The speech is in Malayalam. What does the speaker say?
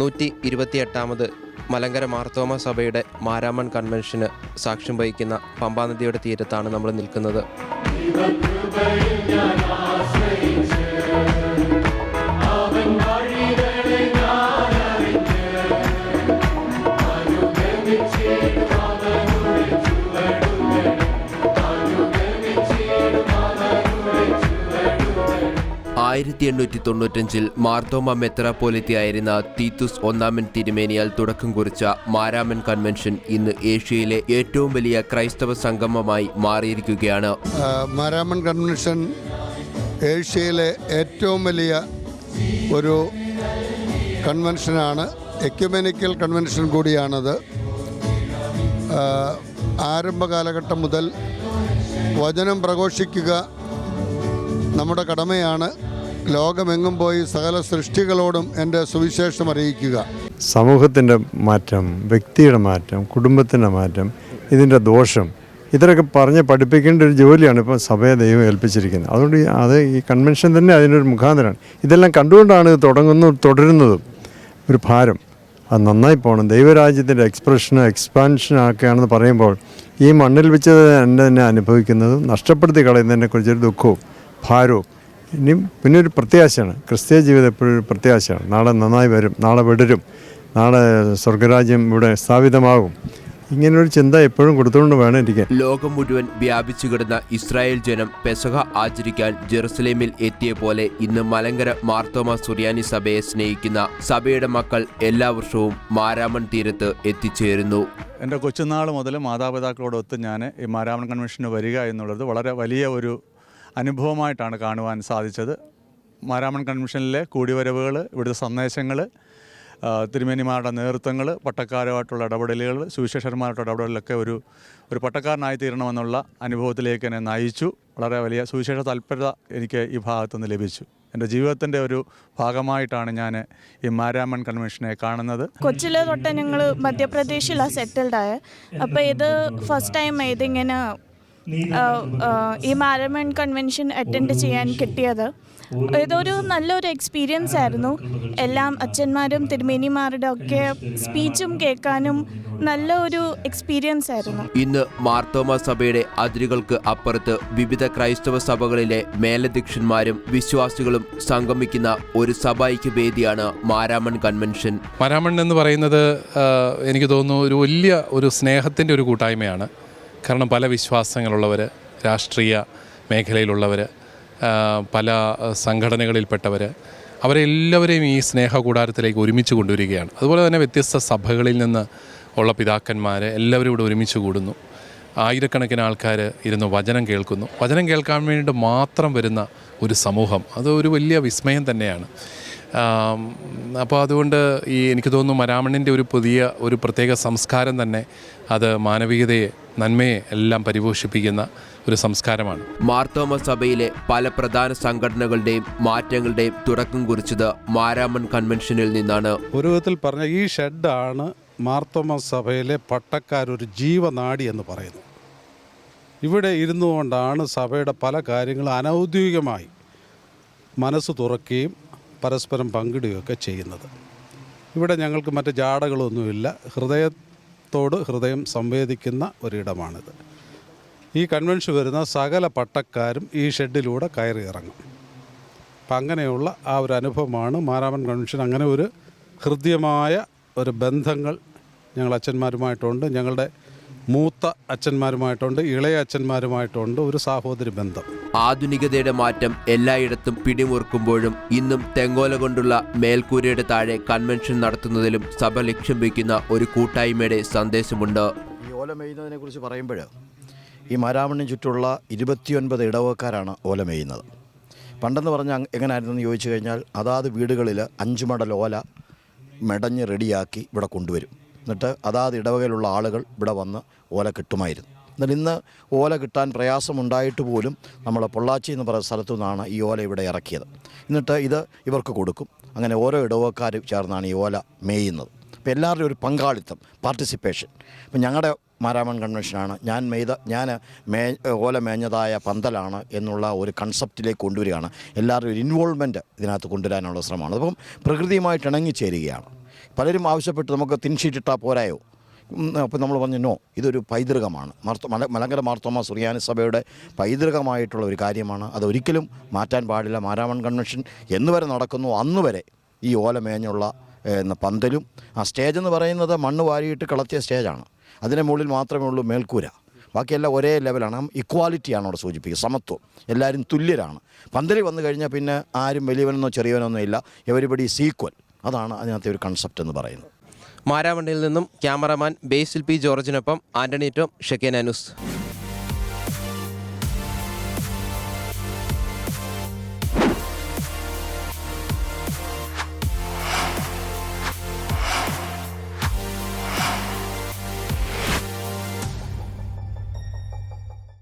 128ാമത് മലങ്കര മാർത്തോമ സഭയുടെ മാരാമൺ കൺവെൻഷന് സാക്ഷ്യം വഹിക്കുന്ന പമ്പാനദിയുടെ തീരത്താണ് നമ്മൾ നിൽക്കുന്നത്. മാർത്തോമ മെത്രാപ്പോലിത്തയായിരുന്ന തീത്തുസ് ഒന്നാമൻ തിരുമേനിയാൽ തുടക്കം കുറിച്ച മാരാമൺ കൺവെൻഷൻ ഇന്ന് ഏഷ്യയിലെ ഏറ്റവും വലിയ ക്രൈസ്തവ സംഗമമായി മാറിയിരിക്കുകയാണ്. മാരാമൺ കൺവെൻഷൻ ഏഷ്യയിലെ ഏറ്റവും വലിയ ഒരു കൺവെൻഷനാണ്. എക്യുമെനിക്കൽ കൺവെൻഷൻ കൂടിയാണത്. ആരംഭ കാലഘട്ടം മുതൽ വചനം പ്രഘോഷിക്കുക നമ്മുടെ കടമയാണ്. ലോകമെങ്ങും പോയി സകല സൃഷ്ടികളോടും എൻ്റെ സുവിശേഷം അറിയിക്കുക. സമൂഹത്തിൻ്റെ മാറ്റം, വ്യക്തിയുടെ മാറ്റം, കുടുംബത്തിൻ്റെ മാറ്റം, ഇതിൻ്റെ ദോഷം, ഇതൊക്കെ പറഞ്ഞ് പഠിപ്പിക്കേണ്ട ഒരു ജോലിയാണ് ഇപ്പോൾ സഭയെ ദൈവം ഏൽപ്പിച്ചിരിക്കുന്നത്. അതുകൊണ്ട് ഈ കൺവെൻഷൻ തന്നെ അതിനൊരു മുഖാന്തരമാണ്. ഇതെല്ലാം കണ്ടുകൊണ്ടാണ് ഇത് തുടരുന്നതും. ഒരു ഭാരം അത് നന്നായി പോകണം. ദൈവരാജ്യത്തിൻ്റെ എക്സ്പാൻഷനാക്കുകയാണെന്ന് പറയുമ്പോൾ ഈ മണ്ണിൽ വെച്ച് തന്നെ അനുഭവിക്കുന്നതും നഷ്ടപ്പെടുത്തി കളയുന്നതിനെക്കുറിച്ചൊരു ദുഃഖവും ഭാരവും ഇനിയും പിന്നെ ഒരു പ്രത്യാശയാണ്. ക്രിസ്തീയ ജീവിതം എപ്പോഴും ഒരു പ്രത്യാശയാണ്. നാളെ നന്നായി വരും, നാളെ വിടരും, നാളെ സ്വർഗരാജ്യം ഇവിടെ സ്ഥാപിതമാകും. ഇങ്ങനൊരു ചിന്ത എപ്പോഴും കൊടുത്തുകൊണ്ട് വേണം ഇരിക്കാൻ. ലോകം മുഴുവൻ വ്യാപിച്ചു കിടന്ന ഇസ്രായേൽ ജനം പെസഹ ആചരിക്കാൻ ജെറുസലേമിൽ എത്തിയ പോലെ ഇന്ന് മലങ്കര മാർത്തോമ സുറിയാനി സഭയെ സ്നേഹിക്കുന്ന സഭയുടെ മക്കൾ എല്ലാ വർഷവും മാരാമൺ തീരത്ത് എത്തിച്ചേരുന്നു. എൻ്റെ കൊച്ചുനാൾ മുതൽ മാതാപിതാക്കളോടൊത്ത് ഞാൻ ഈ മാരാമൺ കൺവെൻഷന് വരിക എന്നുള്ളത് വളരെ വലിയ ഒരു അനുഭവമായിട്ടാണ് കാണുവാൻ സാധിച്ചത്. മാരാമൺ കൺവെൻഷനിലെ കൂടിവരവുകൾ, ഇവിടുത്തെ സന്ദേശങ്ങൾ, തിരുമേനിമാരുടെ നേതൃത്വങ്ങൾ, പട്ടക്കാരുമായിട്ടുള്ള ഇടപെടലുകൾ, സുവിശേഷന്മാരുടെ ഇടപെടലൊക്കെ ഒരു പട്ടക്കാരനായി തീരണമെന്നുള്ള അനുഭവത്തിലേക്ക് എന്നെ നയിച്ചു. വളരെ വലിയ സുവിശേഷ താല്പര്യത എനിക്ക് ഈ ഭാഗത്തുനിന്ന് ലഭിച്ചു. എൻ്റെ ജീവിതത്തിൻ്റെ ഒരു ഭാഗമായിട്ടാണ് ഞാൻ ഈ മാരാമൺ കൺവെൻഷനെ കാണുന്നത്. കൊച്ചിലെ തൊട്ട് ഞങ്ങൾ മധ്യപ്രദേശിലാണ് സെറ്റിൽഡായ. അപ്പോൾ ഇത് ഫസ്റ്റ് ടൈം ഇതിങ്ങനെ ഈ മാരാമൺ കൺവെൻഷൻ അറ്റൻഡ് ചെയ്യാൻ കിട്ടിയത്. ഇതൊരു നല്ലൊരു എക്സ്പീരിയൻസ് ആയിരുന്നു. എല്ലാം അച്ഛന്മാരും തിരുമേനിമാരുടെ ഒക്കെ സ്പീച്ചും കേൾക്കാനും നല്ലൊരു എക്സ്പീരിയൻസ് ആയിരുന്നു. ഇന്ന് മാർത്തോമ സഭയുടെ അതിരുകൾക്ക് അപ്പുറത്ത് വിവിധ ക്രൈസ്തവ സഭകളിലെ മേലധ്യക്ഷന്മാരും വിശ്വാസികളും സംഗമിക്കുന്ന ഒരു സഭൈക്യ വേദിയാണ് മാരാമൺ കൺവെൻഷൻ. മാരാമൺ എന്ന് പറയുന്നത് എനിക്ക് തോന്നുന്നു ഒരു വലിയ ഒരു സ്നേഹത്തിൻ്റെ ഒരു കൂട്ടായ്മയാണ്. കാരണം പല വിശ്വാസങ്ങളുള്ളവർ, രാഷ്ട്രീയ മേഖലയിലുള്ളവർ, പല സംഘടനകളിൽപ്പെട്ടവർ, അവരെല്ലാവരെയും ഈ സ്നേഹകൂടാരത്തിലേക്ക് ഒരുമിച്ച് കൊണ്ടുവരികയാണ്. അതുപോലെ തന്നെ വ്യത്യസ്ത സഭകളിൽ നിന്ന് ഉള്ള പിതാക്കന്മാർ എല്ലാവരും ഇവിടെ ഒരുമിച്ച് കൂടുന്നു. ആയിരക്കണക്കിന് ആൾക്കാർ ഇരുന്ന് വചനം കേൾക്കുന്നു. വചനം കേൾക്കാൻ വേണ്ടി മാത്രം വരുന്ന ഒരു സമൂഹം, അത് ഒരു വലിയ വിസ്മയം തന്നെയാണ്. അപ്പോൾ അതുകൊണ്ട് എനിക്ക് തോന്നുന്നു മാരാമണിൻ്റെ ഒരു പ്രത്യേക സംസ്കാരം തന്നെ അത് മാനവികതയെ, നന്മയെ എല്ലാം പരിപോഷിപ്പിക്കുന്ന ഒരു സംസ്കാരമാണ്. മാർത്തോമ സഭയിലെ പല പ്രധാന സംഘടനകളുടെയും മാറ്റങ്ങളുടെയും തുടക്കം കുറിച്ചത് മാരാമൺ കൺവെൻഷനിൽ നിന്നാണ്. ഒരു വിധത്തിൽ പറഞ്ഞ ഈ ഷെഡാണ് മാർത്തോമ സഭയിലെ പട്ടക്കാരൊരു ജീവനാഡി എന്ന് പറയുന്നത്. ഇവിടെ ഇരുന്നു കൊണ്ടാണ് സഭയുടെ പല കാര്യങ്ങളും അനൗദ്യോഗികമായി മനസ്സ് തുറക്കുകയും പരസ്പരം പങ്കിടുകയൊക്കെ ചെയ്യുന്നത്. ഇവിടെ ഞങ്ങൾക്ക് മറ്റ് ജാടകളൊന്നുമില്ല. ഹൃദയത്തോട് ഹൃദയം സംവേദിക്കുന്ന ഒരിടമാണിത്. ഈ കൺവെൻഷൻ വരുന്ന സകല പട്ടക്കാരും ഈ ഷെഡിലൂടെ കയറി ഇറങ്ങും. അപ്പം അങ്ങനെയുള്ള ആ ഒരു അനുഭവമാണ് മാരാമൺ കൺവെൻഷൻ. അങ്ങനെ ഒരു ഹൃദ്യമായ ഒരു ബന്ധങ്ങൾ ഞങ്ങൾ അച്ഛന്മാരുമായിട്ടുണ്ട്. ഞങ്ങളുടെ മൂത്ത അച്ഛന്മാരുമായിട്ടുണ്ട്, ഇളയ അച്ഛന്മാരുമായിട്ടുണ്ട് ഒരു സഹോദരി ബന്ധം. ആധുനികതയുടെ മാറ്റം എല്ലായിടത്തും പിടിമുറുക്കുമ്പോഴും ഇന്നും തെങ്ങോല കൊണ്ടുള്ള മേൽക്കൂരയുടെ താഴെ കൺവെൻഷൻ നടത്തുന്നതിലും സഭ ലക്ഷ്യം വയ്ക്കുന്ന ഒരു കൂട്ടായ്മയുടെ സന്ദേശമുണ്ട്. ഈ ഓല മേയുന്നതിനെ കുറിച്ച് പറയുമ്പോൾ ഈ മാരാമണിന് ചുറ്റുള്ള 29 ഇടവക്കാരാണ് ഓല മേയുന്നത്. പണ്ടെന്ന് പറഞ്ഞാൽ എങ്ങനെയായിരുന്നെന്ന് ചോദിച്ചു കഴിഞ്ഞാൽ അതാത് വീടുകളിൽ 5 മടൽ ഓല മെടഞ്ഞ് റെഡിയാക്കി ഇവിടെ കൊണ്ടുവരും. എന്നിട്ട് അതാത് ഇടവകയിലുള്ള ആളുകൾ ഇവിടെ വന്ന് ഓല കിട്ടുമായിരുന്നു. എന്നാൽ ഇന്ന് ഓല കിട്ടാൻ പ്രയാസമുണ്ടായിട്ട് പോലും നമ്മളെ പൊള്ളാച്ചി എന്ന് പറയുന്ന സ്ഥലത്തു നിന്നാണ് ഈ ഓല ഇവിടെ ഇറക്കിയത്. എന്നിട്ട് ഇത് ഇവർക്ക് കൊടുക്കും. അങ്ങനെ ഓരോ ഇടവക്കാർ ചേർന്നാണ് ഈ ഓല മേയുന്നത്. അപ്പോൾ എല്ലാവരുടെയും ഒരു പങ്കാളിത്തം, പാർട്ടിസിപ്പേഷൻ. ഇപ്പം ഞങ്ങളുടെ മാരാമൺ കൺവെൻഷനാണ് ഞാൻ ഓല മേഞ്ഞതായ പന്തലാണ് എന്നുള്ള ഒരു കൺസെപ്റ്റിലേക്ക് കൊണ്ടുവരികയാണ്. എല്ലാവരും ഒരു ഇൻവോൾവ്മെൻറ്റ് ഇതിനകത്ത് കൊണ്ടുവരാനുള്ള ശ്രമമാണ്. അപ്പം പ്രകൃതിയുമായിട്ട് ഇണങ്ങിച്ചേരുകയാണ്. പലരും ആവശ്യപ്പെട്ട് നമുക്ക് തിൻ ഷീറ്റ് ഇട്ടാൽ പോരായോ. അപ്പോൾ നമ്മൾ പറഞ്ഞു നോ, ഇതൊരു പൈതൃകമാണ്. മലങ്കര മാർത്തോമാ സുറിയാനി സഭയുടെ പൈതൃകമായിട്ടുള്ള ഒരു കാര്യമാണ്. അതൊരിക്കലും മാറ്റാൻ പാടില്ല. മാരാമൺ കൺവെൻഷൻ എന്ന് വരെ നടക്കുന്നു അന്ന് വരെ ഈ ഓല മേഞ്ഞുള്ള പന്തലും ആ സ്റ്റേജ് എന്ന് പറയുന്നത് മണ്ണ് വാരിയിട്ട് കളത്തിയ സ്റ്റേജാണ്. അതിൻ്റെ മുകളിൽ മാത്രമേ ഉള്ളൂ മേൽക്കൂര. ബാക്കിയെല്ലാം ഒരേ ലെവലാണ്. ഇക്വാലിറ്റിയാണ് അവിടെ സൂചിപ്പിക്കുക, സമത്വം. എല്ലാവരും തുല്യരാണ്. പന്തലിൽ വന്നു കഴിഞ്ഞാൽ പിന്നെ ആരും വലിയവനെന്നോ ചെറിയവനൊന്നോ ഇല്ല, എവരിബഡി ഈസ് ഈക്വൽ. അതാണ് അതിനകത്തെ ഒരു കൺസെപ്റ്റ് എന്ന് പറയുന്നത്. മാരാമണ്ണിൽ നിന്നും ക്യാമറമാൻ ബേസിൽ പി ജോർജിനൊപ്പം ആന്റണി ടോം, ഷെക്കേന ന്യൂസ്.